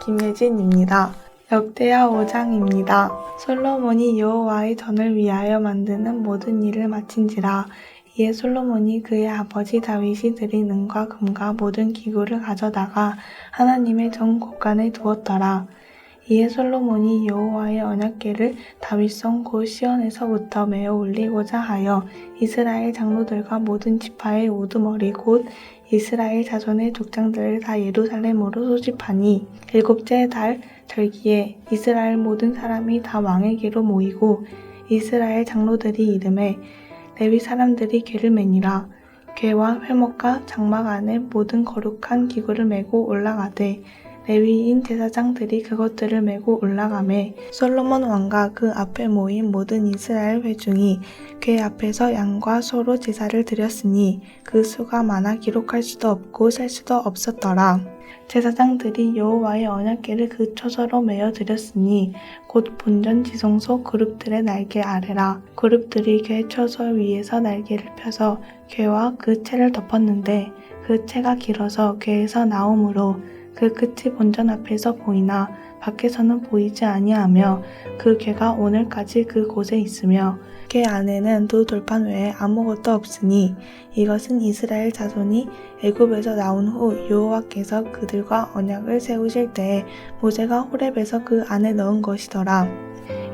김예진입니다. 역대하 5장입니다. 솔로몬이 여호와의 전을 위하여 만드는 모든 일을 마친지라. 이에 솔로몬이 그의 아버지 다윗이 드린 은과 금과 모든 기구를 가져다가 하나님의 전 곳간에 두었더라. 이에 솔로몬이 여호와의 언약궤를 다윗성 곧 시온에서부터 메어 올리고자 하여 이스라엘 장로들과 모든 지파의 우두머리 곧 이스라엘 자손의 족장들을 다 예루살렘으로 소집하니 7째 달 절기에 이스라엘 모든 사람이 다 왕에게로 모이고 이스라엘 장로들이 이름에 레위 사람들이 궤를 매니라. 궤와 회목과 장막 안에 모든 거룩한 기구를 메고 올라가되 레위인 제사장들이 그것들을 메고 올라가매 솔로몬 왕과 그 앞에 모인 모든 이스라엘 회중이 궤 앞에서 양과 소로 제사를 드렸으니 그 수가 많아 기록할 수도 없고 셀 수도 없었더라. 제사장들이 여호와의 언약궤를 그 초소로 메어 드렸으니 곧 본전 지성소 그룹들의 날개 아래라. 그룹들이 궤 초소 위에서 날개를 펴서 궤와 그 채를 덮었는데 그 채가 길어서 궤에서 나오므로 그 끝이 본전 앞에서 보이나 밖에서는 보이지 아니하며 그 궤가 오늘까지 그 곳에 있으며 궤 안에는 두 돌판 외에 아무것도 없으니 이것은 이스라엘 자손이 애굽에서 나온 후 여호와께서 그들과 언약을 세우실 때에 모세가 호렙에서 그 안에 넣은 것이더라.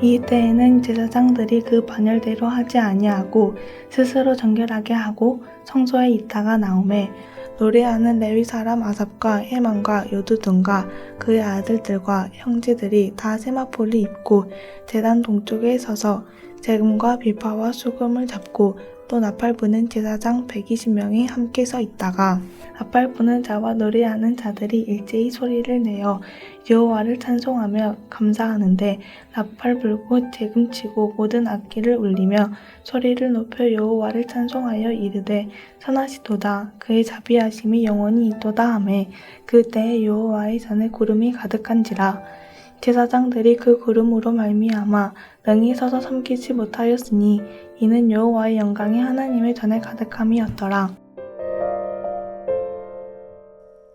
이 때에는 제사장들이 그 번열대로 하지 아니하고 스스로 정결하게 하고 성소에 있다가 나오매 노래하는 레위 사람 아삽과 헤만과 요두둔과 그의 아들들과 형제들이 다 세마포를 입고 제단 동쪽에 서서 재금과 비파와 수금을 잡고 또 나팔 부는 제사장 120명이 함께 서 있다가 나팔 부는 자와 노래하는 자들이 일제히 소리를 내어 여호와를 찬송하며 감사하는데 나팔 불고 재금 치고 모든 악기를 울리며 소리를 높여 여호와를 찬송하여 이르되 선하시도다 그의 자비하심이 영원히 있도다 하매 그때에 여호와의 전에 구름이 가득한지라. 제사장들이 그 구름으로 말미암아 능히 서서 섬기지 못하였으니 이는 여호와의 영광이 하나님의 전에 가득함이었더라.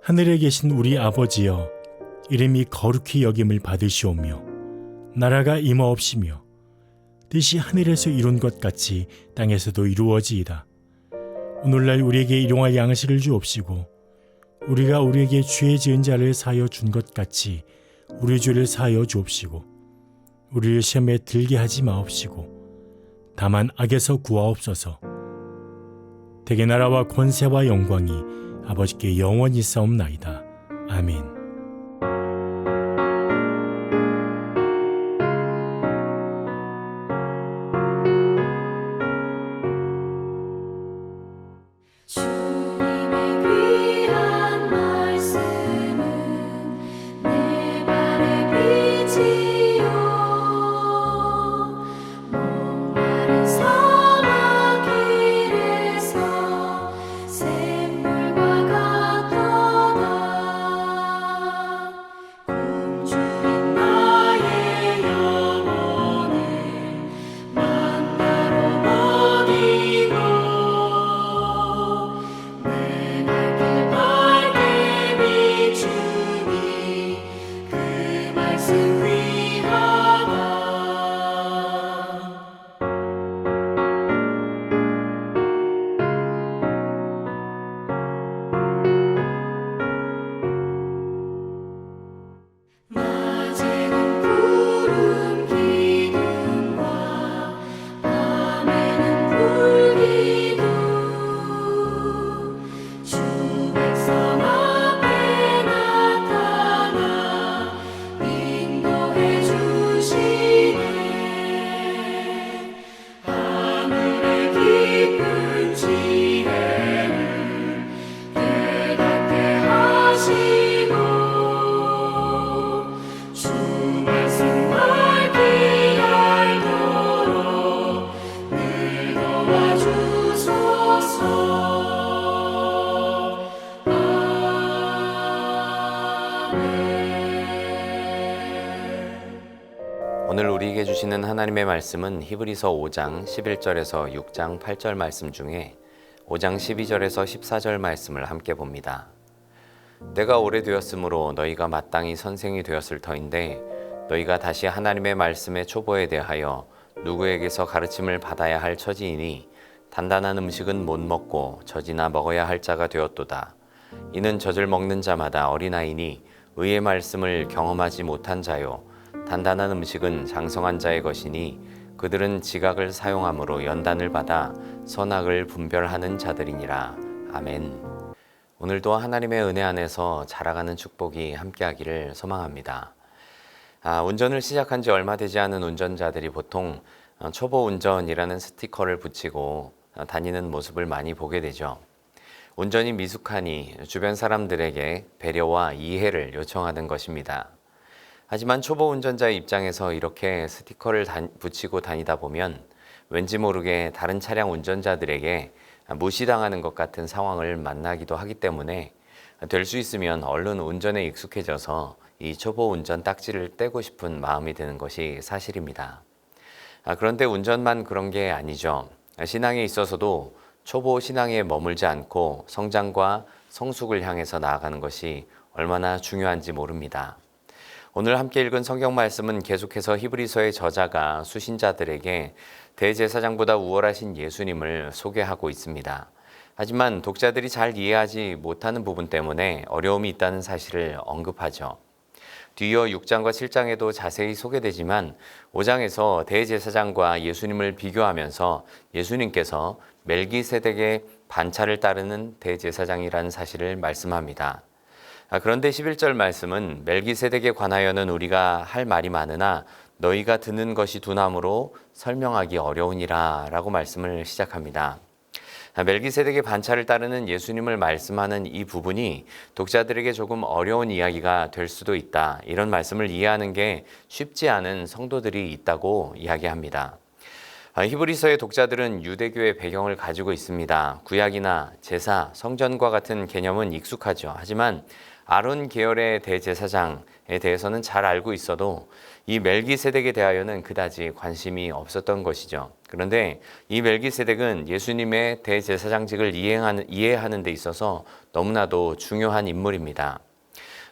하늘에 계신 우리 아버지여, 이름이 거룩히 여김을 받으시오며 나라가 임하옵시며 뜻이 하늘에서 이룬 것 같이 땅에서도 이루어지이다. 오늘날 우리에게 일용할 양식을 주옵시고 우리가 우리에게 죄 지은 자를 사하여 준 것 같이 우리 죄를 사하여 주옵시고 우리를 시험에 들게 하지 마옵시고 다만 악에서 구하옵소서. 대개 나라와 권세와 영광이 아버지께 영원히 싸움나이다. 아멘. 오늘 우리에게 주시는 하나님의 말씀은 히브리서 5장 11절에서 6장 8절 말씀 중에 5장 12절에서 14절 말씀을 함께 봅니다. 때가 오래되었으므로 너희가 마땅히 선생이 되었을 터인데 너희가 다시 하나님의 말씀의 초보에 대하여 누구에게서 가르침을 받아야 할 처지이니 단단한 음식은 못 먹고 젖이나 먹어야 할 자가 되었도다. 이는 젖을 먹는 자마다 어린아이니 의의 말씀을 경험하지 못한 자요 단단한 음식은 장성한 자의 것이니 그들은 지각을 사용함으로 연단을 받아 선악을 분별하는 자들이니라. 아멘. 오늘도 하나님의 은혜 안에서 자라가는 축복이 함께하기를 소망합니다. 운전을 시작한 지 얼마 되지 않은 운전자들이 보통 초보 운전이라는 스티커를 붙이고 다니는 모습을 많이 보게 되죠. 운전이 미숙하니 주변 사람들에게 배려와 이해를 요청하는 것입니다. 하지만 초보 운전자의 입장에서 이렇게 스티커를 붙이고 다니다 보면 왠지 모르게 다른 차량 운전자들에게 무시당하는 것 같은 상황을 만나기도 하기 때문에 될 수 있으면 얼른 운전에 익숙해져서 이 초보 운전 딱지를 떼고 싶은 마음이 드는 것이 사실입니다. 그런데 운전만 그런 게 아니죠. 신앙에 있어서도 초보 신앙에 머물지 않고 성장과 성숙을 향해서 나아가는 것이 얼마나 중요한지 모릅니다. 오늘 함께 읽은 성경 말씀은 계속해서 히브리서의 저자가 수신자들에게 대제사장보다 우월하신 예수님을 소개하고 있습니다. 하지만 독자들이 잘 이해하지 못하는 부분 때문에 어려움이 있다는 사실을 언급하죠. 뒤이어 6장과 7장에도 자세히 소개되지만 5장에서 대제사장과 예수님을 비교하면서 예수님께서 멜기세덱의 반차를 따르는 대제사장이라는 사실을 말씀합니다. 그런데 11절 말씀은 멜기세덱에 관하여는 우리가 할 말이 많으나 너희가 듣는 것이 두나무로 설명하기 어려우니라 라고 말씀을 시작합니다. 멜기세덱의 반차를 따르는 예수님을 말씀하는 이 부분이 독자들에게 조금 어려운 이야기가 될 수도 있다. 이런 말씀을 이해하는 게 쉽지 않은 성도들이 있다고 이야기합니다. 히브리서의 독자들은 유대교의 배경을 가지고 있습니다. 구약이나 제사, 성전과 같은 개념은 익숙하죠. 하지만 아론 계열의 대제사장에 대해서는 잘 알고 있어도 이 멜기세덱에 대하여는 그다지 관심이 없었던 것이죠. 그런데 이 멜기세덱은 예수님의 대제사장직을 이해하는 데 있어서 너무나도 중요한 인물입니다.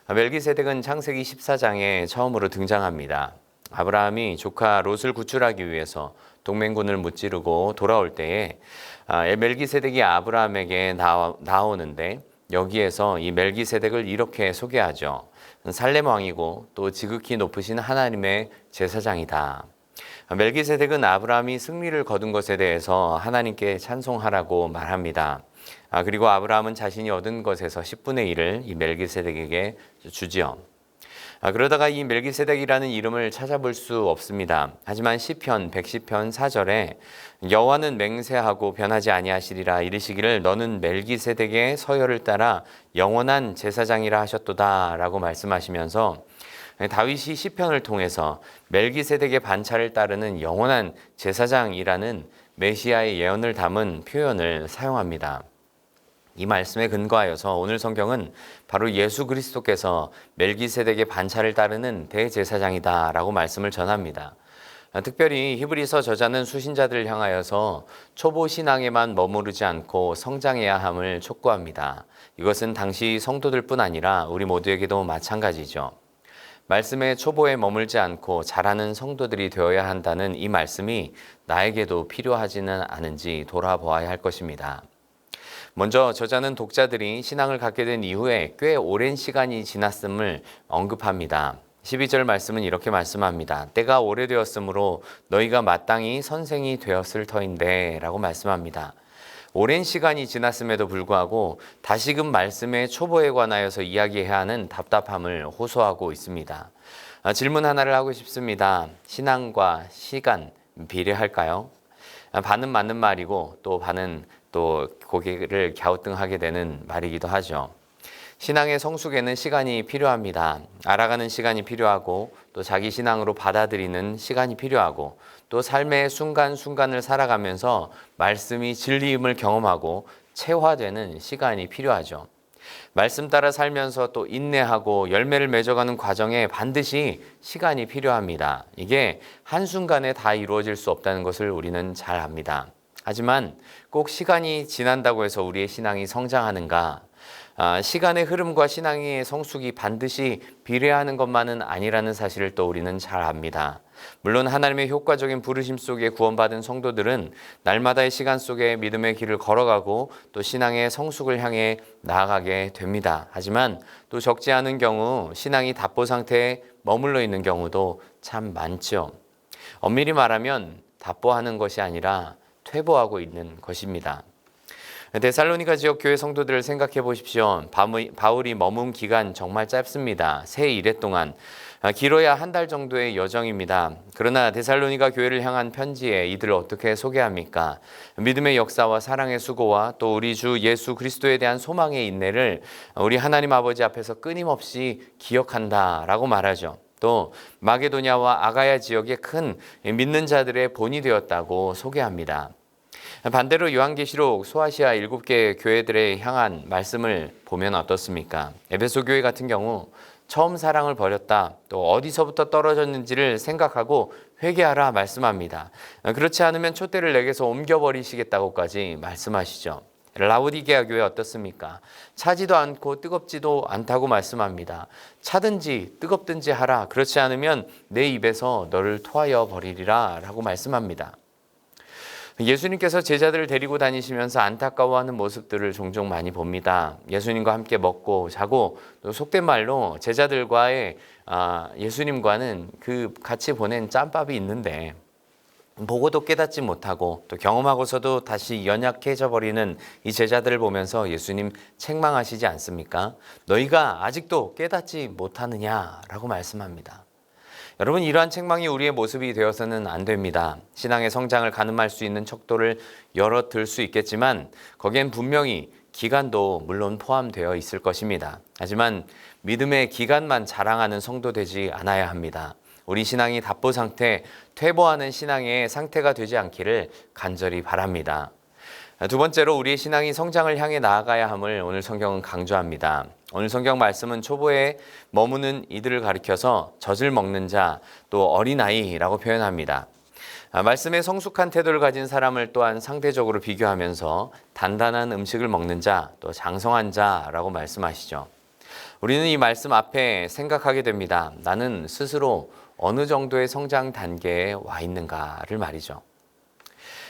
멜기세덱은 창세기 14장에 처음으로 등장합니다. 아브라함이 조카 롯을 구출하기 위해서 동맹군을 무찌르고 돌아올 때에 멜기세덱이 아브라함에게 나오는데 여기에서 이 멜기세덱을 이렇게 소개하죠. 살렘 왕이고 또 지극히 높으신 하나님의 제사장이다. 멜기세덱은 아브라함이 승리를 거둔 것에 대해서 하나님께 찬송하라고 말합니다. 그리고 아브라함은 자신이 얻은 것에서 10분의 1을 이 멜기세덱에게 주지요. 그러다가 이 멜기세덱이라는 이름을 찾아볼 수 없습니다. 하지만 시편 110편 4절에 여호와는 맹세하고 변하지 아니하시리라 이르시기를 너는 멜기세덱의 서열을 따라 영원한 제사장이라 하셨도다 라고 말씀하시면서 다윗이 시편을 통해서 멜기세덱의 반차를 따르는 영원한 제사장이라는 메시아의 예언을 담은 표현을 사용합니다. 이 말씀에 근거하여서 오늘 성경은 바로 예수 그리스도께서 멜기세덱의 반차를 따르는 대제사장이다 라고 말씀을 전합니다. 특별히 히브리서 저자는 수신자들을 향하여서 초보 신앙에만 머무르지 않고 성장해야 함을 촉구합니다. 이것은 당시 성도들뿐 아니라 우리 모두에게도 마찬가지죠. 말씀의 초보에 머물지 않고 자라는 성도들이 되어야 한다는 이 말씀이 나에게도 필요하지는 않은지 돌아보아야 할 것입니다. 먼저 저자는 독자들이 신앙을 갖게 된 이후에 꽤 오랜 시간이 지났음을 언급합니다. 12절 말씀은 이렇게 말씀합니다. 때가 오래되었으므로 너희가 마땅히 선생이 되었을 터인데 라고 말씀합니다. 오랜 시간이 지났음에도 불구하고 다시금 말씀의 초보에 관하여서 이야기해야 하는 답답함을 호소하고 있습니다. 질문 하나를 하고 싶습니다. 신앙과 시간 비례할까요? 반은 맞는 말이고 또 반은 또 고개를 갸우뚱하게 되는 말이기도 하죠. 신앙의 성숙에는 시간이 필요합니다. 알아가는 시간이 필요하고 또 자기 신앙으로 받아들이는 시간이 필요하고 또 삶의 순간순간을 살아가면서 말씀이 진리임을 경험하고 체화되는 시간이 필요하죠. 말씀 따라 살면서 또 인내하고 열매를 맺어가는 과정에 반드시 시간이 필요합니다. 이게 한순간에 다 이루어질 수 없다는 것을 우리는 잘 압니다. 하지만 꼭 시간이 지난다고 해서 우리의 신앙이 성장하는가? 시간의 흐름과 신앙의 성숙이 반드시 비례하는 것만은 아니라는 사실을 또 우리는 잘 압니다. 물론 하나님의 효과적인 부르심 속에 구원받은 성도들은 날마다의 시간 속에 믿음의 길을 걸어가고 또 신앙의 성숙을 향해 나아가게 됩니다. 하지만 또 적지 않은 경우 신앙이 답보 상태에 머물러 있는 경우도 참 많죠. 엄밀히 말하면 답보하는 것이 아니라 퇴보하고 있는 것입니다. 데살로니가 지역 교회 성도들을 생각해 보십시오. 바울이 머문 기간 정말 짧습니다. 새 일회 동안. 길어야 한 달 정도의 여정입니다. 그러나 데살로니가 교회를 향한 편지에 이들을 어떻게 소개합니까? 믿음의 역사와 사랑의 수고와 또 우리 주 예수 그리스도에 대한 소망의 인내를 우리 하나님 아버지 앞에서 끊임없이 기억한다라고 말하죠. 또 마게도냐와 아가야 지역의 큰 믿는 자들의 본이 되었다고 소개합니다. 반대로 요한계시록 소아시아 7개 교회들에 향한 말씀을 보면 어떻습니까? 에베소 교회 같은 경우 처음 사랑을 버렸다, 또 어디서부터 떨어졌는지를 생각하고 회개하라 말씀합니다. 그렇지 않으면 촛대를 내게서 옮겨버리시겠다고까지 말씀하시죠. 라오디게아 교회 어떻습니까? 차지도 않고 뜨겁지도 않다고 말씀합니다. 차든지 뜨겁든지 하라. 그렇지 않으면 내 입에서 너를 토하여 버리리라 라고 말씀합니다. 예수님께서 제자들을 데리고 다니시면서 안타까워하는 모습들을 종종 많이 봅니다. 예수님과 함께 먹고 자고 또 속된 말로 제자들과의 예수님과는 그 같이 보낸 짬밥이 있는데 보고도 깨닫지 못하고 또 경험하고서도 다시 연약해져 버리는 이 제자들을 보면서 예수님 책망하시지 않습니까? 너희가 아직도 깨닫지 못하느냐라고 말씀합니다. 여러분, 이러한 책망이 우리의 모습이 되어서는 안 됩니다. 신앙의 성장을 가늠할 수 있는 척도를 열어들 수 있겠지만 거기엔 분명히 기간도 물론 포함되어 있을 것입니다. 하지만 믿음의 기간만 자랑하는 성도 되지 않아야 합니다. 우리 신앙이 답보 상태, 퇴보하는 신앙의 상태가 되지 않기를 간절히 바랍니다. 두 번째로 우리의 신앙이 성장을 향해 나아가야 함을 오늘 성경은 강조합니다. 오늘 성경 말씀은 초보에 머무는 이들을 가리켜서 젖을 먹는 자, 또 어린아이라고 표현합니다. 말씀에 성숙한 태도를 가진 사람을 또한 상대적으로 비교하면서 단단한 음식을 먹는 자, 또 장성한 자라고 말씀하시죠. 우리는 이 말씀 앞에 생각하게 됩니다. 나는 스스로 어느 정도의 성장 단계에 와 있는가를 말이죠.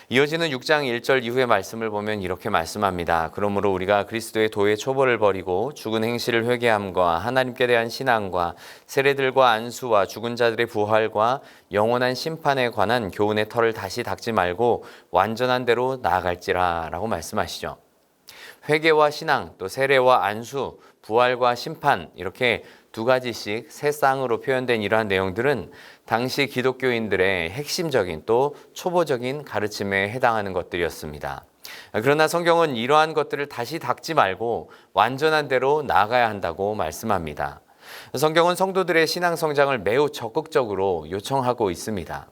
이어지는 6장 1절 이후의 말씀을 보면 이렇게 말씀합니다. 그러므로 우리가 그리스도의 도의 초보를 버리고 죽은 행실을 회개함과 하나님께 대한 신앙과 세례들과 안수와 죽은 자들의 부활과 영원한 심판에 관한 교훈의 털을 다시 닦지 말고 완전한 대로 나아갈지라 라고 말씀하시죠. 회개와 신앙, 또 세례와 안수, 부활과 심판, 이렇게 두 가지씩 세 쌍으로 표현된 이러한 내용들은 당시 기독교인들의 핵심적인 또 초보적인 가르침에 해당하는 것들이었습니다. 그러나 성경은 이러한 것들을 다시 닦지 말고 완전한 대로 나아가야 한다고 말씀합니다. 성경은 성도들의 신앙 성장을 매우 적극적으로 요청하고 있습니다.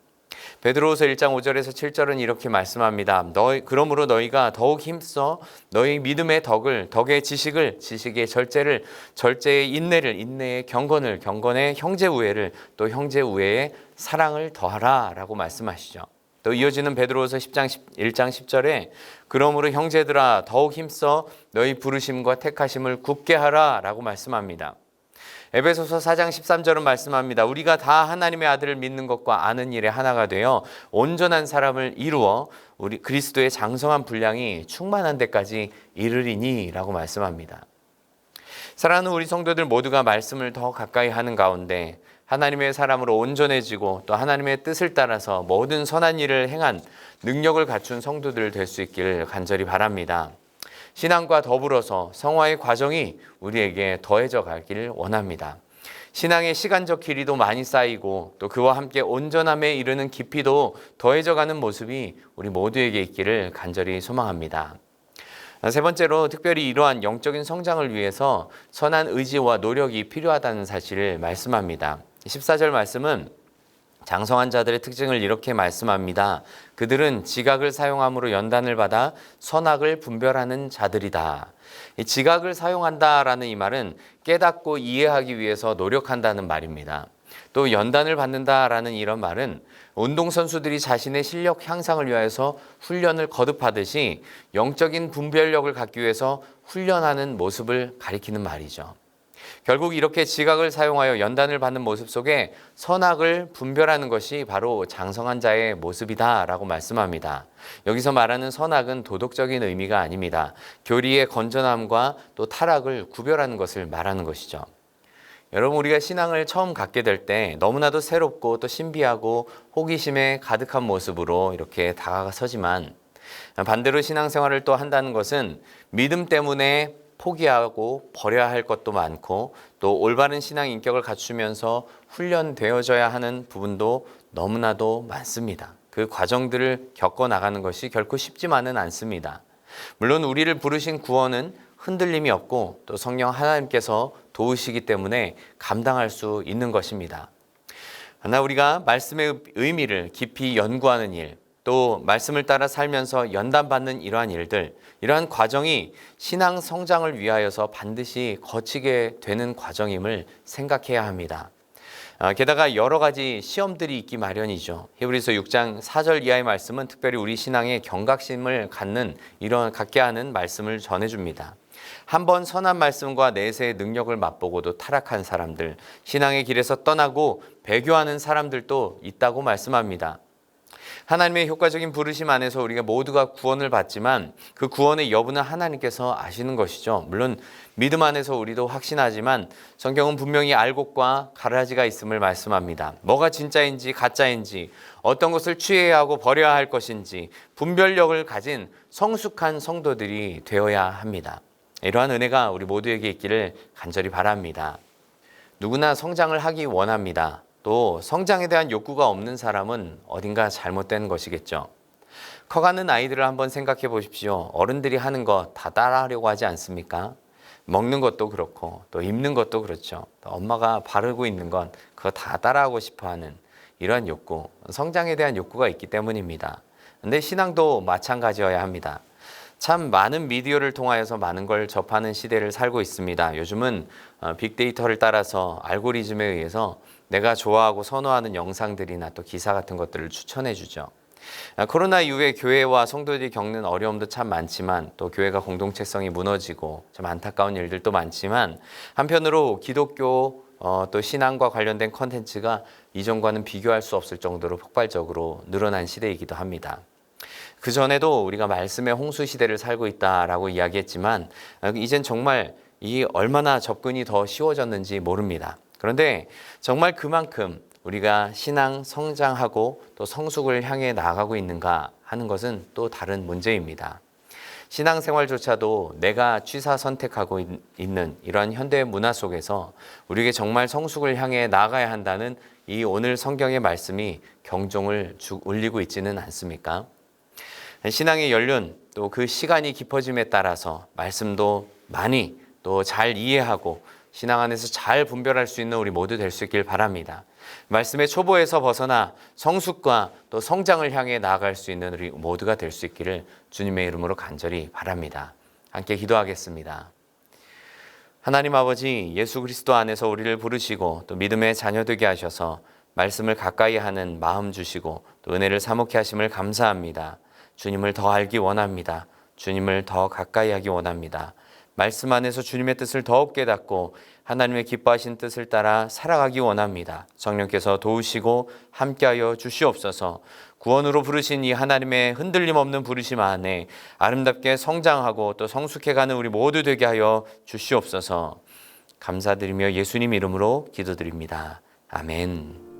베드로후서 1장 5절에서 7절은 이렇게 말씀합니다. 그러므로 너희가 더욱 힘써 너희 믿음의 덕의 지식을, 지식의 절제를, 절제의 인내를, 인내의 경건을, 경건의 형제 우애를, 또 형제 우애의 사랑을 더하라 라고 말씀하시죠. 또 이어지는 베드로후서 1장 10절에 그러므로 형제들아 더욱 힘써 너희 부르심과 택하심을 굳게 하라 라고 말씀합니다. 에베소서 4장 13절은 말씀합니다. 우리가 다 하나님의 아들을 믿는 것과 아는 일에 하나가 되어 온전한 사람을 이루어 우리 그리스도의 장성한 분량이 충만한 데까지 이르리니 라고 말씀합니다. 사랑하는 우리 성도들 모두가 말씀을 더 가까이 하는 가운데 하나님의 사람으로 온전해지고 또 하나님의 뜻을 따라서 모든 선한 일을 행한 능력을 갖춘 성도들 될 수 있기를 간절히 바랍니다. 신앙과 더불어서 성화의 과정이 우리에게 더해져 가기를 원합니다. 신앙의 시간적 길이도 많이 쌓이고 또 그와 함께 온전함에 이르는 깊이도 더해져 가는 모습이 우리 모두에게 있기를 간절히 소망합니다. 세 번째로 특별히 이러한 영적인 성장을 위해서 선한 의지와 노력이 필요하다는 사실을 말씀합니다. 14절 말씀은 장성한 자들의 특징을 이렇게 말씀합니다. 그들은 지각을 사용함으로 연단을 받아 선악을 분별하는 자들이다. 이 지각을 사용한다라는 이 말은 깨닫고 이해하기 위해서 노력한다는 말입니다. 또 연단을 받는다라는 이런 말은 운동선수들이 자신의 실력 향상을 위하여서 훈련을 거듭하듯이 영적인 분별력을 갖기 위해서 훈련하는 모습을 가리키는 말이죠. 결국 이렇게 지각을 사용하여 연단을 받는 모습 속에 선악을 분별하는 것이 바로 장성한 자의 모습이다라고 말씀합니다. 여기서 말하는 선악은 도덕적인 의미가 아닙니다. 교리의 건전함과 또 타락을 구별하는 것을 말하는 것이죠. 여러분, 우리가 신앙을 처음 갖게 될 때 너무나도 새롭고 또 신비하고 호기심에 가득한 모습으로 이렇게 다가서지만 반대로 신앙생활을 또 한다는 것은 믿음 때문에 포기하고 버려야 할 것도 많고 또 올바른 신앙 인격을 갖추면서 훈련되어져야 하는 부분도 너무나도 많습니다. 그 과정들을 겪어 나가는 것이 결코 쉽지만은 않습니다. 물론 우리를 부르신 구원은 흔들림이 없고 또 성령 하나님께서 도우시기 때문에 감당할 수 있는 것입니다. 하나 우리가 말씀의 의미를 깊이 연구하는 일, 또 말씀을 따라 살면서 연단받는 이러한 일들, 이러한 과정이 신앙 성장을 위하여서 반드시 거치게 되는 과정임을 생각해야 합니다. 게다가 여러 가지 시험들이 있기 마련이죠. 히브리서 6장 4절 이하의 말씀은 특별히 우리 신앙의 경각심을 갖게 하는 말씀을 전해줍니다. 한번 선한 말씀과 내세의 능력을 맛보고도 타락한 사람들, 신앙의 길에서 떠나고 배교하는 사람들도 있다고 말씀합니다. 하나님의 효과적인 부르심 안에서 우리가 모두가 구원을 받지만 그 구원의 여부는 하나님께서 아시는 것이죠. 물론 믿음 안에서 우리도 확신하지만 성경은 분명히 알곡과 가라지가 있음을 말씀합니다. 뭐가 진짜인지 가짜인지, 어떤 것을 취해야 하고 버려야 할 것인지 분별력을 가진 성숙한 성도들이 되어야 합니다. 이러한 은혜가 우리 모두에게 있기를 간절히 바랍니다. 누구나 성장을 하기 원합니다. 또 성장에 대한 욕구가 없는 사람은 어딘가 잘못된 것이겠죠. 커가는 아이들을 한번 생각해 보십시오. 어른들이 하는 거 다 따라하려고 하지 않습니까? 먹는 것도 그렇고 또 입는 것도 그렇죠. 또 엄마가 바르고 있는 건 그거 다 따라하고 싶어하는 이러한 욕구, 성장에 대한 욕구가 있기 때문입니다. 근데 신앙도 마찬가지여야 합니다. 참 많은 미디어를 통하여서 많은 걸 접하는 시대를 살고 있습니다. 요즘은 빅데이터를 따라서 알고리즘에 의해서 내가 좋아하고 선호하는 영상들이나 또 기사 같은 것들을 추천해 주죠. 코로나 이후에 교회와 성도들이 겪는 어려움도 참 많지만 또 교회가 공동체성이 무너지고 좀 안타까운 일들도 많지만 한편으로 기독교 또 신앙과 관련된 컨텐츠가 이전과는 비교할 수 없을 정도로 폭발적으로 늘어난 시대이기도 합니다. 그전에도 우리가 말씀의 홍수 시대를 살고 있다라고 이야기했지만 이젠 정말 이 얼마나 접근이 더 쉬워졌는지 모릅니다. 그런데 정말 그만큼 우리가 신앙 성장하고 또 성숙을 향해 나아가고 있는가 하는 것은 또 다른 문제입니다. 신앙생활조차도 내가 취사 선택하고 있는 이러한 현대 문화 속에서 우리에게 정말 성숙을 향해 나아가야 한다는 이 오늘 성경의 말씀이 경종을 울리고 있지는 않습니까? 신앙의 연륜 또 그 시간이 깊어짐에 따라서 말씀도 많이 또 잘 이해하고 신앙 안에서 잘 분별할 수 있는 우리 모두 될 수 있길 바랍니다. 말씀의 초보에서 벗어나 성숙과 또 성장을 향해 나아갈 수 있는 우리 모두가 될 수 있기를 주님의 이름으로 간절히 바랍니다. 함께 기도하겠습니다. 하나님 아버지, 예수 그리스도 안에서 우리를 부르시고 또 믿음의 자녀 되게 하셔서 말씀을 가까이 하는 마음 주시고 또 은혜를 사모케 하심을 감사합니다. 주님을 더 알기 원합니다. 주님을 더 가까이 하기 원합니다. 말씀 안에서 주님의 뜻을 더욱 깨닫고 하나님의 기뻐하신 뜻을 따라 살아가기 원합니다. 성령께서 도우시고 함께하여 주시옵소서. 구원으로 부르신 이 하나님의 흔들림 없는 부르심 안에 아름답게 성장하고 또 성숙해가는 우리 모두 되게 하여 주시옵소서. 감사드리며 예수님 이름으로 기도드립니다. 아멘.